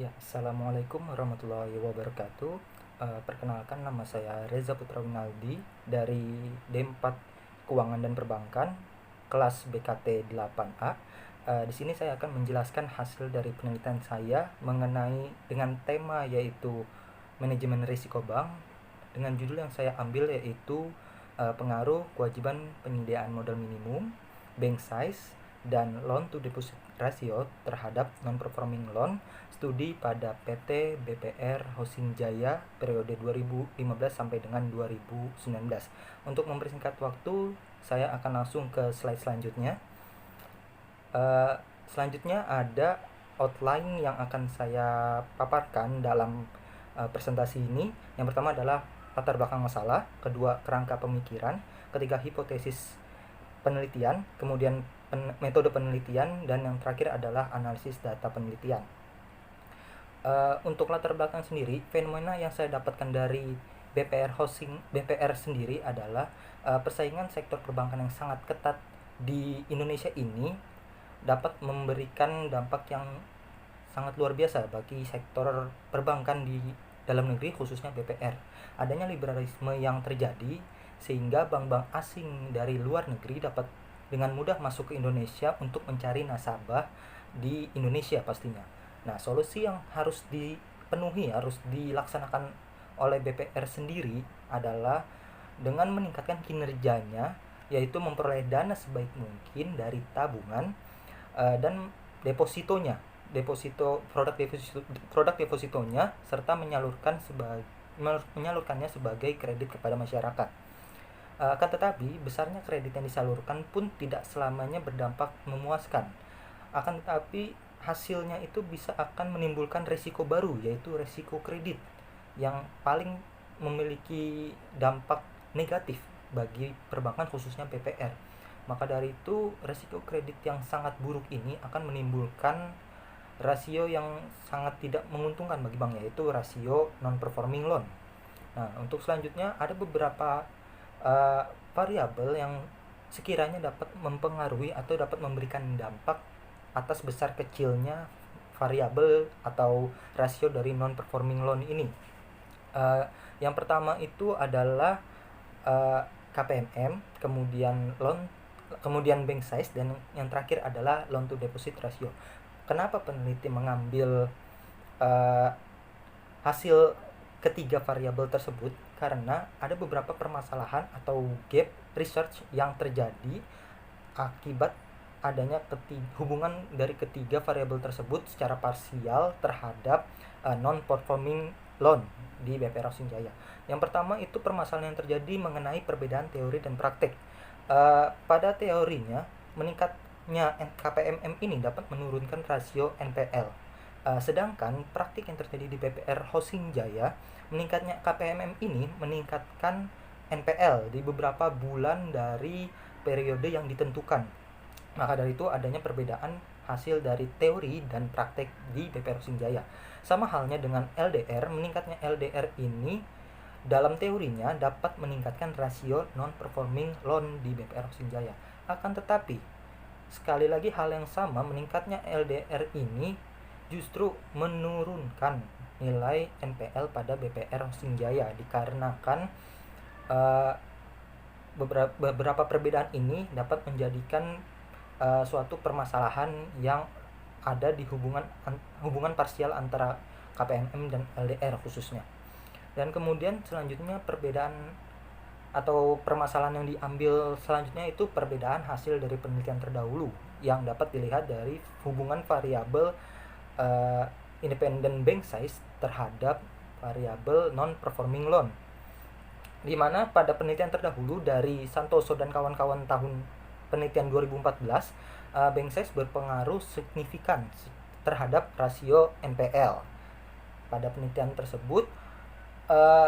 Ya, Assalamualaikum warahmatullahi wabarakatuh. Perkenalkan, nama saya Reza Putra Winaldi dari D4 Keuangan dan Perbankan, kelas BKT 8A. Di sini saya akan menjelaskan hasil dari penelitian saya mengenai dengan tema yaitu manajemen risiko bank, dengan judul yang saya ambil yaitu pengaruh kewajiban penyediaan modal minimum, bank size, dan loan to deposit ratio terhadap non-performing loan, studi pada PT BPR Housing Jaya periode 2015 sampai dengan 2019. Untuk mempersingkat waktu, saya akan langsung ke slide selanjutnya. Selanjutnya ada outline yang akan saya paparkan dalam presentasi ini. Yang pertama adalah latar belakang masalah, kedua kerangka pemikiran, ketiga hipotesis penelitian, kemudian metode penelitian, dan yang terakhir adalah analisis data penelitian. Untuk latar belakang sendiri, fenomena yang saya dapatkan dari BPR sendiri adalah persaingan sektor perbankan yang sangat ketat di Indonesia ini dapat memberikan dampak yang sangat luar biasa bagi sektor perbankan di dalam negeri, khususnya BPR. Adanya liberalisme yang terjadi sehingga bank-bank asing dari luar negeri dapat dengan mudah masuk ke Indonesia untuk mencari nasabah di Indonesia pastinya. Nah, solusi yang harus dipenuhi, harus dilaksanakan oleh BPR sendiri adalah dengan meningkatkan kinerjanya, yaitu memperoleh dana sebaik mungkin dari tabungan dan depositonya, produk depositonya, serta menyalurkannya sebagai kredit kepada masyarakat. Akan tetapi, besarnya kredit yang disalurkan pun tidak selamanya berdampak memuaskan. Akan tetapi, hasilnya itu bisa akan menimbulkan resiko baru, yaitu resiko kredit, yang paling memiliki dampak negatif bagi perbankan, khususnya BPR. Maka dari itu, resiko kredit yang sangat buruk ini akan menimbulkan rasio yang sangat tidak menguntungkan bagi bank, yaitu rasio non-performing loan. Nah, untuk selanjutnya ada beberapa variabel yang sekiranya dapat mempengaruhi atau dapat memberikan dampak atas besar kecilnya variabel atau rasio dari non-performing loan ini. Yang pertama itu adalah KPMM, kemudian bank size, dan yang terakhir adalah loan to deposit ratio. Kenapa peneliti mengambil hasil ketiga variabel tersebut? Karena ada beberapa permasalahan atau gap research yang terjadi akibat adanya hubungan dari ketiga variabel tersebut secara parsial terhadap non-performing loan di BPR Housing Jaya. Yang pertama itu permasalahan yang terjadi mengenai perbedaan teori dan praktek. Pada teorinya, meningkatnya KPMM ini dapat menurunkan rasio NPL. Sedangkan praktik yang terjadi di BPR Housing Jaya, meningkatnya KPMM ini meningkatkan NPL di beberapa bulan dari periode yang ditentukan. Maka dari itu adanya perbedaan hasil dari teori dan praktek di BPR Housing Jaya. Sama halnya dengan LDR, meningkatnya LDR ini dalam teorinya dapat meningkatkan rasio non-performing loan di BPR Housing Jaya. Akan tetapi, sekali lagi hal yang sama, meningkatnya LDR ini justru menurunkan nilai NPL pada BPR Housing Jaya dikarenakan beberapa perbedaan ini dapat menjadikan suatu permasalahan yang ada di hubungan parsial antara KPMM dan LDR khususnya. Dan kemudian selanjutnya perbedaan atau permasalahan yang diambil selanjutnya itu perbedaan hasil dari penelitian terdahulu yang dapat dilihat dari hubungan variabel independent bank size terhadap variabel non-performing loan, di mana pada penelitian terdahulu dari Santoso dan kawan-kawan tahun penelitian 2014, bank size berpengaruh signifikan terhadap rasio NPL. Pada penelitian tersebut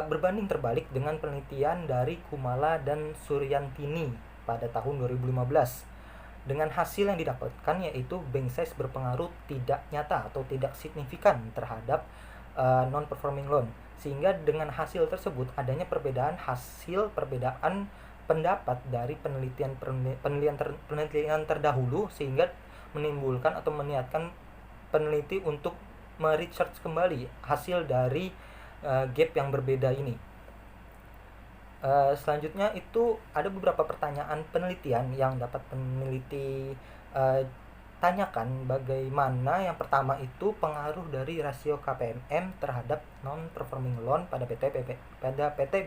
berbanding terbalik dengan penelitian dari Kumala dan Suryantini pada tahun 2015. Dengan hasil yang didapatkan yaitu bank size berpengaruh tidak nyata atau tidak signifikan terhadap non-performing loan. Sehingga dengan hasil tersebut adanya perbedaan pendapat dari penelitian terdahulu, sehingga menimbulkan atau meniatkan peneliti untuk meresearch kembali hasil dari gap yang berbeda ini. Selanjutnya itu ada beberapa pertanyaan penelitian yang dapat peneliti tanyakan, bagaimana yang pertama itu pengaruh dari rasio KPMM terhadap non-performing loan pada PT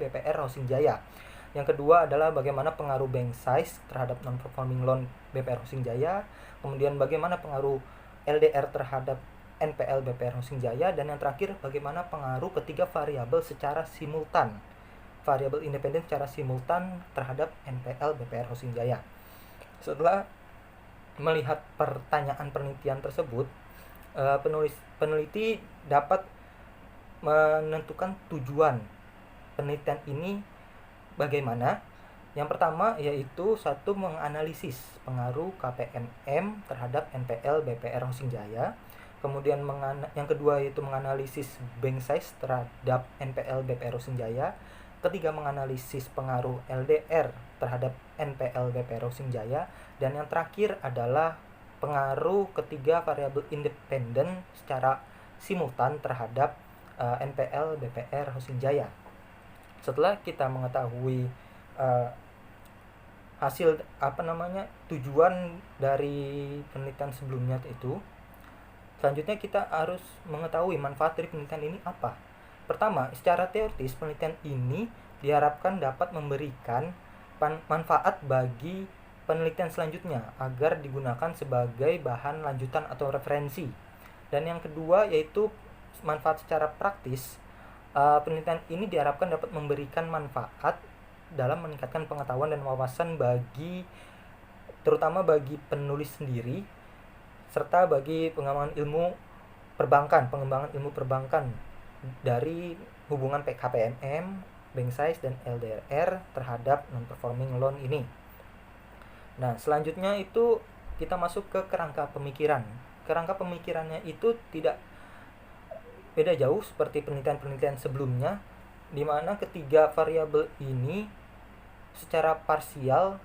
BPR Housing Jaya. Yang kedua adalah bagaimana pengaruh bank size terhadap non-performing loan BPR Housing Jaya. Kemudian bagaimana pengaruh LDR terhadap NPL BPR Housing Jaya. Dan yang terakhir, bagaimana pengaruh ketiga variabel secara simultan, variabel independen secara simultan terhadap NPL BPR Housing Jaya. Setelah melihat pertanyaan penelitian tersebut, peneliti dapat menentukan tujuan penelitian ini bagaimana. Yang pertama yaitu satu, menganalisis pengaruh KPMM terhadap NPL BPR Housing Jaya. Kemudian yang kedua yaitu menganalisis bank size terhadap NPL BPR Housing Jaya. Ketiga, menganalisis pengaruh LDR terhadap NPL BPR Housing Jaya. Dan yang terakhir adalah pengaruh ketiga variabel independen secara simultan terhadap NPL BPR Housing Jaya. Setelah kita mengetahui hasil tujuan dari penelitian sebelumnya itu, selanjutnya kita harus mengetahui manfaat dari penelitian ini apa. Pertama, secara teoritis penelitian ini diharapkan dapat memberikan manfaat bagi penelitian selanjutnya agar digunakan sebagai bahan lanjutan atau referensi. Dan yang kedua yaitu manfaat secara praktis. Penelitian ini diharapkan dapat memberikan manfaat dalam meningkatkan pengetahuan dan wawasan terutama bagi penulis sendiri, serta bagi pengembangan ilmu perbankan dari hubungan KPMM, bank size, dan LDR terhadap non-performing loan ini. Nah, selanjutnya itu kita masuk ke kerangka pemikiran. Kerangka pemikirannya itu tidak beda jauh seperti penelitian-penelitian sebelumnya, di mana ketiga variabel ini secara parsial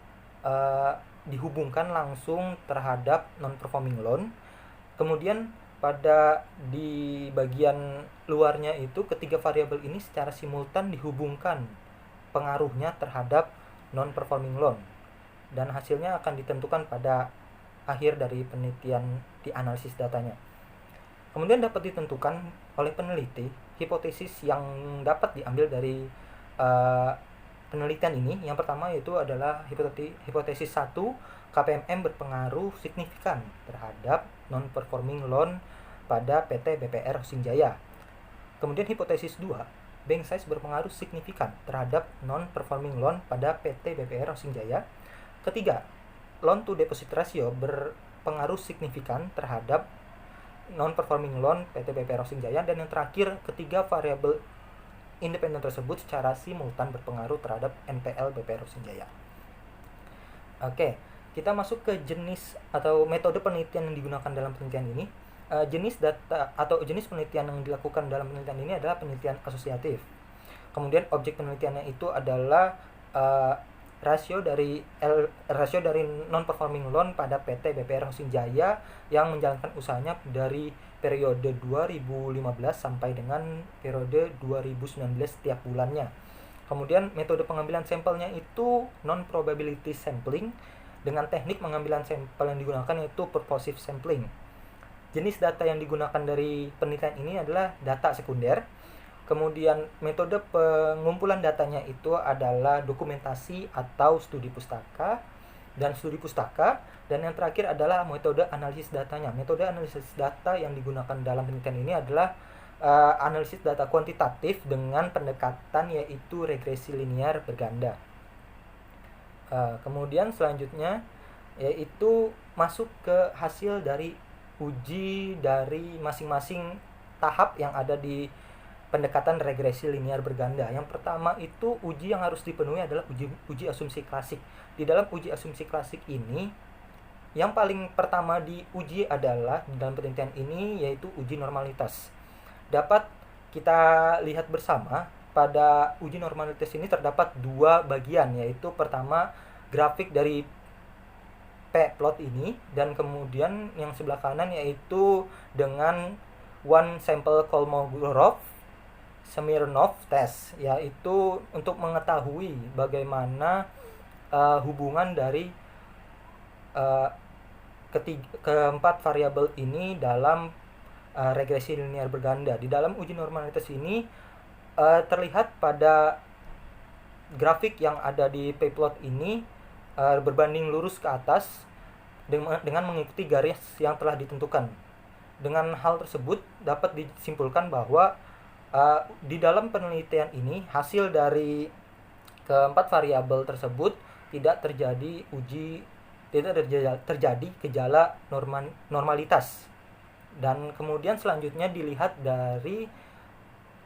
dihubungkan langsung terhadap non-performing loan. Kemudian di bagian luarnya itu ketiga variabel ini secara simultan dihubungkan pengaruhnya terhadap non-performing loan, dan hasilnya akan ditentukan pada akhir dari penelitian di analisis datanya. Kemudian dapat ditentukan oleh peneliti hipotesis yang dapat diambil dari penelitian ini. Yang pertama yaitu adalah hipotesis 1, KPMM berpengaruh signifikan terhadap non-performing loan pada PT BPR Housing Jaya. Kemudian hipotesis 2, bank size berpengaruh signifikan terhadap non-performing loan pada PT BPR Housing Jaya. Ketiga, loan to deposit ratio berpengaruh signifikan terhadap non-performing loan PT BPR Housing Jaya. Dan yang terakhir, ketiga variabel independen tersebut secara simultan berpengaruh terhadap NPL BPR Housing Jaya. Oke, kita masuk ke jenis atau metode penelitian yang digunakan dalam penelitian ini. Jenis data atau jenis penelitian yang dilakukan dalam penelitian ini adalah penelitian asosiatif. Kemudian objek penelitiannya itu adalah rasio dari non-performing loan pada PT BPR Housing Jaya yang menjalankan usahanya dari periode 2015 sampai dengan periode 2019 setiap bulannya. Kemudian metode pengambilan sampelnya itu non-probability sampling dengan teknik pengambilan sampel yang digunakan yaitu purposive sampling. Jenis data yang digunakan dari penelitian ini adalah data sekunder. Kemudian metode pengumpulan datanya itu adalah dokumentasi atau studi pustaka dan studi pustaka. Dan yang terakhir adalah metode analisis datanya. Metode analisis data yang digunakan dalam penelitian ini adalah analisis data kuantitatif dengan pendekatan yaitu regresi linear berganda. Kemudian selanjutnya yaitu masuk ke hasil dari uji dari masing-masing tahap yang ada di pendekatan regresi linear berganda. Yang pertama itu uji yang harus dipenuhi adalah uji asumsi klasik. Di dalam uji asumsi klasik ini, yang paling pertama diuji adalah dalam penelitian ini yaitu uji normalitas. Dapat kita lihat bersama pada uji normalitas ini terdapat dua bagian, yaitu pertama grafik dari plot ini, dan kemudian yang sebelah kanan yaitu dengan one sample Kolmogorov-Smirnov test, yaitu untuk mengetahui bagaimana hubungan dari keempat variabel ini dalam regresi linear berganda. Di dalam uji normalitas ini terlihat pada grafik yang ada di pplot ini berbanding lurus ke atas dengan mengikuti garis yang telah ditentukan. Dengan hal tersebut dapat disimpulkan bahwa di dalam penelitian ini hasil dari keempat variabel tersebut tidak terjadi gejala normalitas. Dan kemudian selanjutnya dilihat dari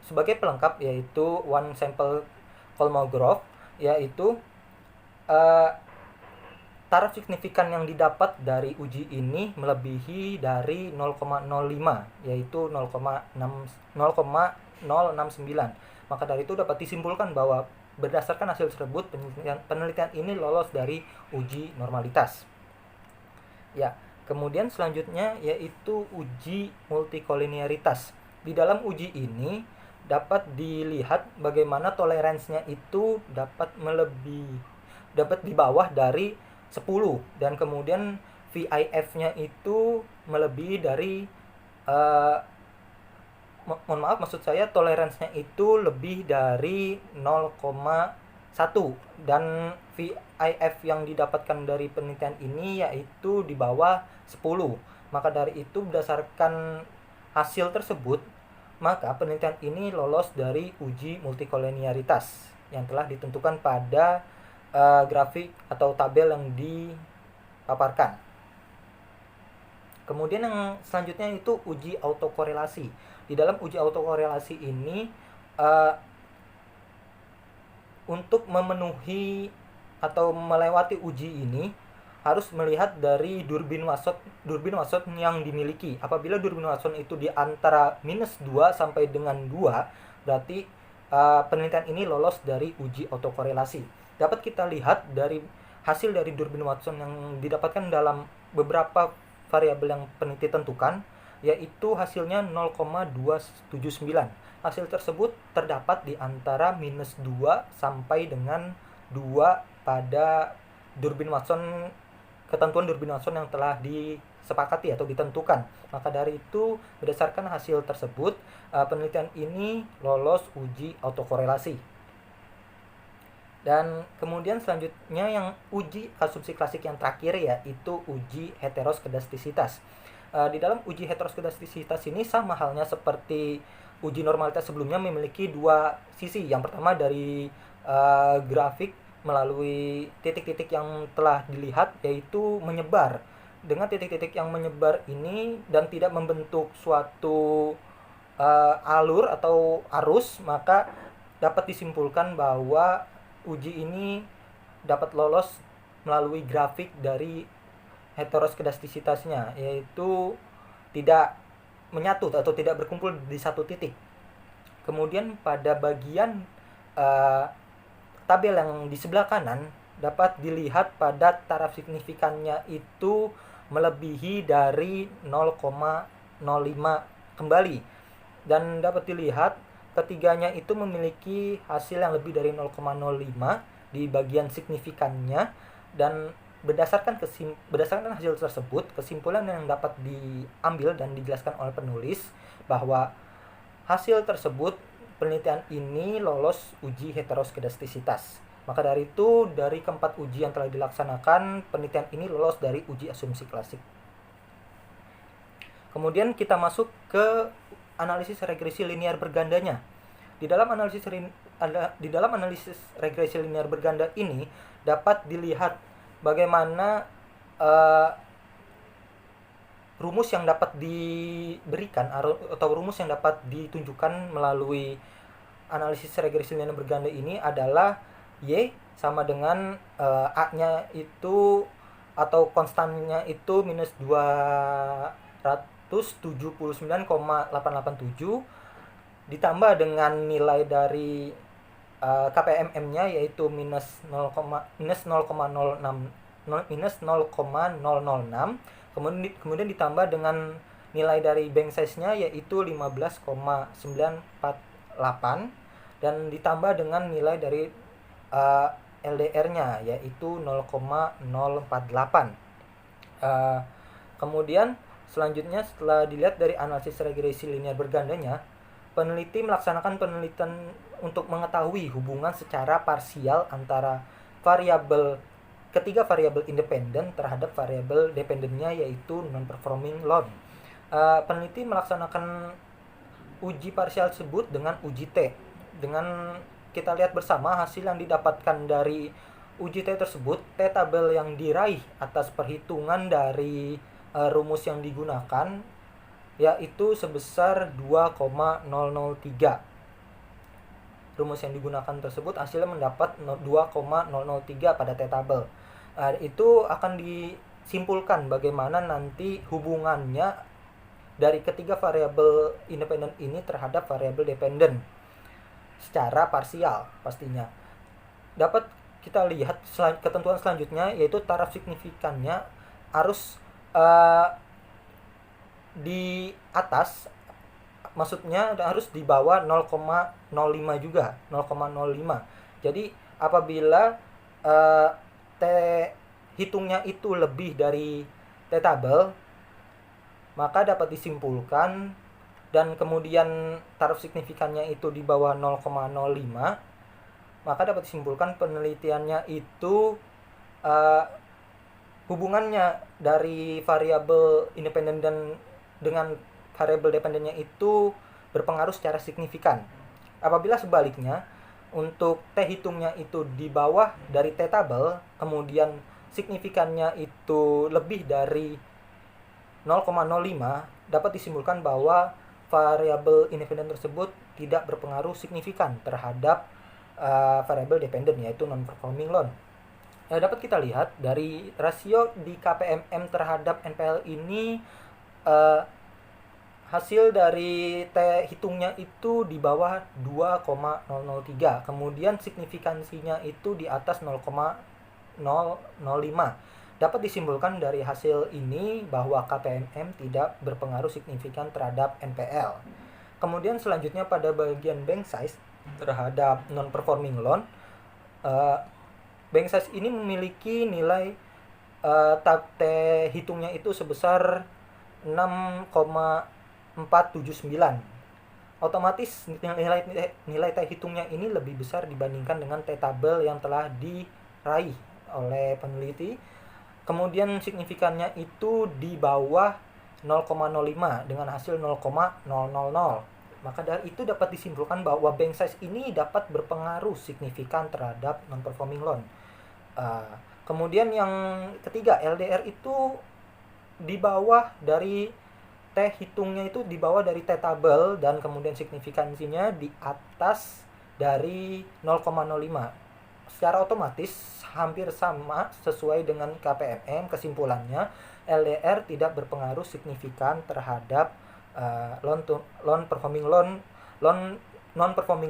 sebagai pelengkap, yaitu one sample Kolmogorov, yaitu taraf signifikan yang didapat dari uji ini melebihi dari 0,05, yaitu 0,069. Maka dari itu dapat disimpulkan bahwa berdasarkan hasil tersebut penelitian ini lolos dari uji normalitas. Ya, kemudian selanjutnya yaitu uji multikolinearitas. Di dalam uji ini dapat dilihat bagaimana toleransinya itu dapat di bawah dari 10, dan kemudian VIF-nya itu melebihi dari maksud saya toleransinya itu lebih dari 0,1, dan VIF yang didapatkan dari penelitian ini yaitu di bawah 10. Maka dari itu berdasarkan hasil tersebut, maka penelitian ini lolos dari uji multikolinearitas yang telah ditentukan pada grafik atau tabel yang dipaparkan. Kemudian yang selanjutnya itu uji autokorelasi. Di dalam uji autokorelasi ini untuk memenuhi atau melewati uji ini harus melihat dari durbin Watson yang dimiliki. Apabila durbin Watson itu di antara -2 sampai dengan 2, berarti penelitian ini lolos dari uji autokorelasi. Dapat kita lihat dari hasil dari durbin Watson yang didapatkan dalam beberapa variabel yang peneliti tentukan, yaitu hasilnya 0,279. Hasil tersebut terdapat di antara -2 sampai dengan 2 pada durbin Watson, ketentuan durbin Watson yang telah disepakati atau ditentukan. Maka dari itu berdasarkan hasil tersebut penelitian ini lolos uji autokorelasi. Dan kemudian selanjutnya yang uji asumsi klasik yang terakhir yaitu uji heteroskedastisitas. Di dalam uji heteroskedastisitas ini sama halnya seperti uji normalitas sebelumnya, memiliki dua sisi. Yang pertama dari grafik melalui titik-titik yang telah dilihat, yaitu menyebar. Dengan titik-titik yang menyebar ini dan tidak membentuk suatu alur atau arus, maka dapat disimpulkan bahwa uji ini dapat lolos melalui grafik dari heteroskedastisitasnya, yaitu tidak menyatu atau tidak berkumpul di satu titik. Kemudian pada bagian tabel yang di sebelah kanan dapat dilihat pada taraf signifikannya itu melebihi dari 0,05 kembali, dan dapat dilihat ketiganya itu memiliki hasil yang lebih dari 0,05 di bagian signifikannya. Dan berdasarkan hasil tersebut, kesimpulan yang dapat diambil dan dijelaskan oleh penulis bahwa hasil tersebut penelitian ini lolos uji heteroskedastisitas. Maka dari itu, dari keempat uji yang telah dilaksanakan, penelitian ini lolos dari uji asumsi klasik. Kemudian kita masuk ke analisis regresi linear bergandanya. Di dalam analisis regresi linear berganda ini dapat dilihat bagaimana rumus yang dapat diberikan atau rumus yang dapat ditunjukkan melalui analisis regresi linear berganda ini adalah Y sama dengan A-nya itu atau konstannya itu -279,887 ditambah dengan nilai dari KPMM-nya yaitu -0,006, kemudian ditambah dengan nilai dari bank size-nya yaitu 15,948 dan ditambah dengan nilai dari LDR-nya yaitu 0,048. Kemudian selanjutnya setelah dilihat dari analisis regresi linear bergandanya, peneliti melaksanakan penelitian untuk mengetahui hubungan secara parsial antara ketiga variabel independen terhadap variabel dependennya yaitu non-performing loan. Peneliti melaksanakan uji parsial tersebut dengan uji T. Dengan kita lihat bersama hasil yang didapatkan dari uji T tersebut, T tabel yang diraih atas perhitungan dari rumus yang digunakan yaitu sebesar 2,003. Rumus yang digunakan tersebut hasilnya mendapat 2,003 pada T tabel. Itu akan disimpulkan bagaimana nanti hubungannya dari ketiga variabel independen ini terhadap variabel dependen secara parsial pastinya. Dapat kita lihat ketentuan selanjutnya yaitu taraf signifikannya harus di atas, maksudnya harus di bawah 0,05 juga, 0,05. Jadi apabila T hitungnya itu lebih dari T tabel, maka dapat disimpulkan, dan kemudian taraf signifikannya itu di bawah 0,05, maka dapat disimpulkan penelitiannya itu hubungannya dari variabel independen dengan variabel dependennya itu berpengaruh secara signifikan. Apabila sebaliknya, untuk T hitungnya itu di bawah dari T tabel, kemudian signifikannya itu lebih dari 0,05, dapat disimpulkan bahwa variabel independen tersebut tidak berpengaruh signifikan terhadap variabel dependen yaitu non-performing loan. Dapat kita lihat dari rasio di KPMM terhadap NPL ini, hasil dari T hitungnya itu di bawah 2,003, kemudian signifikansinya itu di atas 0,005. Dapat disimpulkan dari hasil ini bahwa KPMM tidak berpengaruh signifikan terhadap NPL. Kemudian selanjutnya pada bagian bank size terhadap non-performing loan, bank size ini memiliki nilai T hitungnya itu sebesar 6,479. Otomatis nilai T hitungnya ini lebih besar dibandingkan dengan T tabel yang telah diraih oleh peneliti. Kemudian signifikannya itu di bawah 0,05 dengan hasil 0,000. Maka dari itu dapat disimpulkan bahwa bank size ini dapat berpengaruh signifikan terhadap non-performing loan. Kemudian yang ketiga, LDR itu di bawah dari T hitungnya itu di bawah dari T tabel, dan kemudian signifikansinya di atas dari 0,05. Secara otomatis hampir sama sesuai dengan KPMM. Kesimpulannya, LDR tidak berpengaruh signifikan terhadap non-performing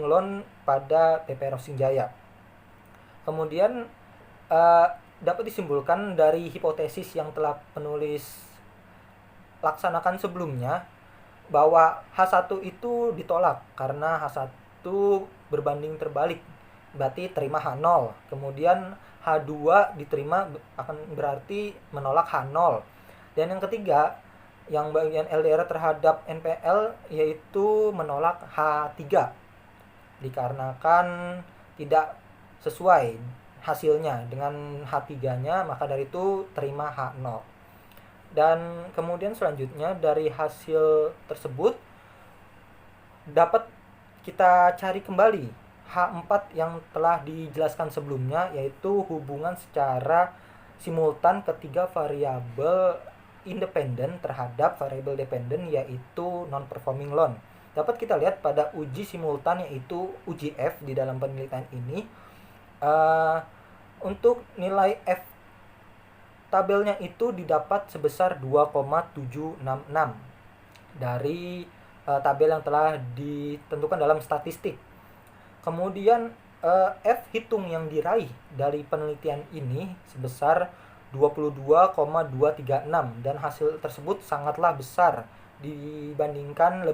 loan pada BPR Rossing Jaya. Kemudian dapat disimpulkan dari hipotesis yang telah penulis laksanakan sebelumnya bahwa H1 itu ditolak karena H1 berbanding terbalik, berarti terima H0. Kemudian H2 diterima akan berarti menolak H0. Dan yang ketiga, yang bagian LDR terhadap NPL yaitu menolak H3 dikarenakan tidak sesuai hasilnya dengan H3-nya, maka dari itu terima H0. Dan kemudian selanjutnya dari hasil tersebut dapat kita cari kembali H4 yang telah dijelaskan sebelumnya, yaitu hubungan secara simultan ketiga variabel independen terhadap variabel dependen yaitu non-performing loan. Dapat kita lihat pada uji simultan yaitu uji F di dalam penelitian ini. Untuk nilai F tabelnya itu didapat sebesar 2,766 dari tabel yang telah ditentukan dalam statistik. Kemudian F hitung yang diraih dari penelitian ini sebesar 22,236, dan hasil tersebut sangatlah besar dibandingkan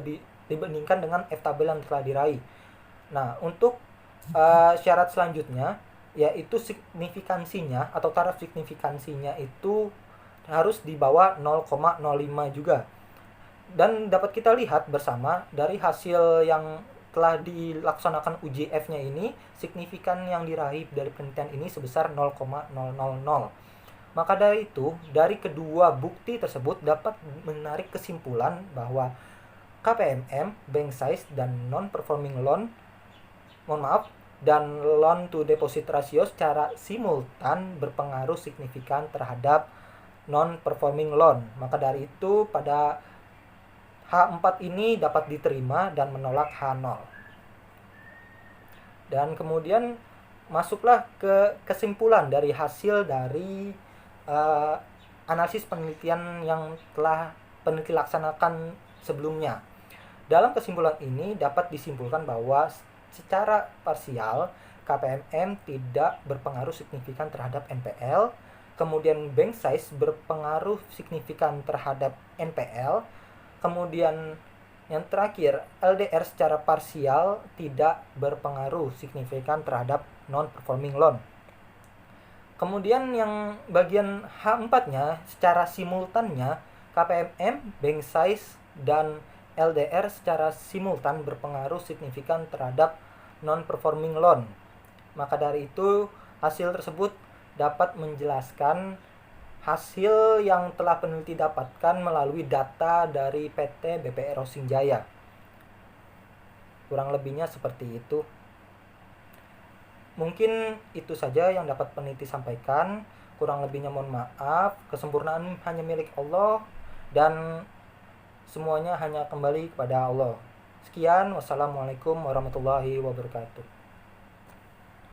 dengan F-tabel yang telah diraih. Nah, untuk syarat selanjutnya yaitu signifikansinya atau taraf signifikansinya itu harus di bawah 0,05 juga. Dan dapat kita lihat bersama dari hasil yang telah dilaksanakan uji F-nya ini, signifikan yang diraih dari penelitian ini sebesar 0,000. Maka dari itu, dari kedua bukti tersebut dapat menarik kesimpulan bahwa KPMM, bank size, dan non-performing loan, dan loan to deposit ratio secara simultan berpengaruh signifikan terhadap non-performing loan. Maka dari itu, pada H4 ini dapat diterima dan menolak H0. Dan kemudian masuklah ke kesimpulan dari hasil dari analisis penelitian yang telah peneliti laksanakan sebelumnya. Dalam kesimpulan ini dapat disimpulkan bahwa secara parsial KPMM tidak berpengaruh signifikan terhadap NPL, kemudian bank size berpengaruh signifikan terhadap NPL, kemudian yang terakhir LDR secara parsial tidak berpengaruh signifikan terhadap non-performing loan. Kemudian yang bagian H4-nya secara simultannya KPMM, bank size, dan LDR secara simultan berpengaruh signifikan terhadap non-performing loan. Maka dari itu hasil tersebut dapat menjelaskan hasil yang telah peneliti dapatkan melalui data dari PT BPR Rosing Jaya. Kurang lebihnya seperti itu. Mungkin itu saja yang dapat peneliti sampaikan. Kurang lebihnya mohon maaf. Kesempurnaan hanya milik Allah dan semuanya hanya kembali kepada Allah. Sekian, wassalamualaikum warahmatullahi wabarakatuh.